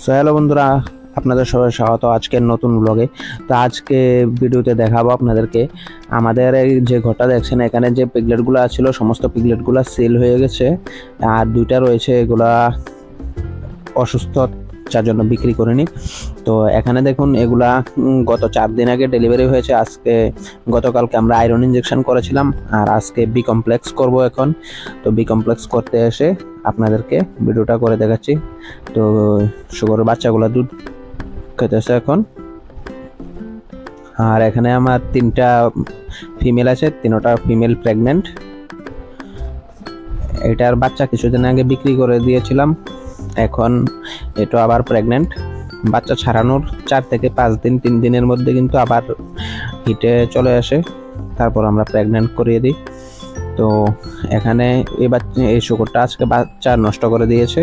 Hello বন্ধুরা, আপনাদের সবাই স্বাগত আজকের নতুন ব্লগে। তো আজকে ভিডিওতে দেখাবো আপনাদেরকে আমাদের এই যে ঘরটা দেখছেন, এখানে যে পিগলেটগুলো ছিল সমস্ত পিগলেটগুলো সেল হয়ে গেছে, আর দুইটা রয়েছে এগুলা অসুস্থ, যার জন্য বিক্রি করিনি। তো এখানে দেখুন এগুলা গত 4 দিন আগে ডেলিভারি হয়েছে। আজকে গতকালকে আমরা আয়রন ইঞ্জেকশন করেছিলাম, আর আজকে বি কমপ্লেক্স করব এখন। তো বি কমপ্লেক্স করতে এসে আপনাদেরকে ভিডিওটা করে দেখাচ্ছি। তো শুকরের বাচ্চাগুলো দুধ খেতেছে এখন। আর এখানে আমার 3টা ফিমেল আছে, 3টা ফিমেল প্রেগনেন্ট। এটার বাচ্চা কিছুদিন আগে বিক্রি করে দিয়েছিলাম, এখন এটা আবার প্রেগনেন্ট। বাচ্চা ছাড়ানোর 4 থেকে 5 দিন, 3 দিনের মধ্যে কিন্তু আবার হিটে চলে আসে, তারপর আমরা প্রেগনেন্ট করিয়ে দিই। তো এখানে এই শুকরটা আজকে বাচ্চা নষ্ট করে দিয়েছে,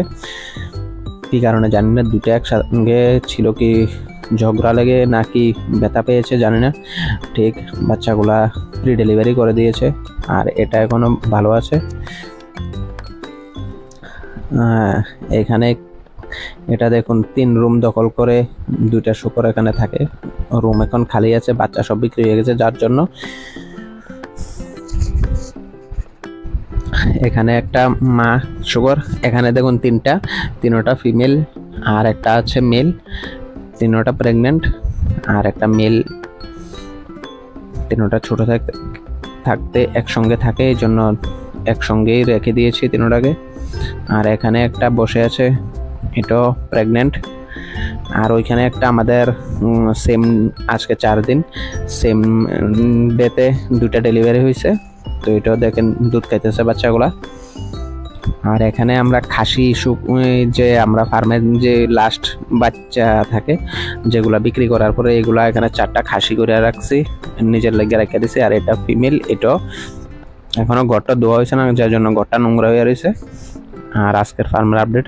কি কারণে জানি না। দুটো একসঙ্গে ছিল, কি ঝগড়া লেগে নাকি ব্যথা পেয়েছে জানি না। ঠিক বাচ্চাগুলা প্রি ডেলিভারি করে দিয়েছে, আর এটা এখনো ভালো আছে। এখানে এটা দেখুন 3 রুম দখল করে 2টা শুকর এখানে থাকে। রুম এখন খালি আছে, বাচ্চা সব বিক্রি হয়ে গেছে, যার জন্য। এখানে একটা মা শুকর, এখানে দেখুন 3টা ফিমেল আর একটা আছে মেল। 3টা প্রেগনেন্ট আর একটা মেল। 3টা ছোট থাকতে একসঙ্গে থাকে, এই জন্য একসঙ্গেই রেখে দিয়েছি 3টাকে। আর এখানে একটা বসে আছে, এটাও প্রেগনেন্ট। আর ওইখানে একটা আমাদের সেম আজকে 4 দিন সেম ডেতে 2টা ডেলিভারি হয়েছে। তো এটাও দেখেন দুধ খাইতেছে বাচ্চাগুলা। আর এখানে আমরা খাসি যে আমরা ফার্মের যে লাস্ট বাচ্চা থাকে যেগুলা বিক্রি করার পরে, এগুলা এখানে 4টা খাসি করে রাখছি, নিজের লেগে রেখে দিছি। আর এটা ফিমেল, এটাও এখনো ঘরটা ধোয়া হয়েছে না, যার জন্য ঘরটা নোংরা হয়ে রয়েছে। আর আজকের ফার্মের আপডেট।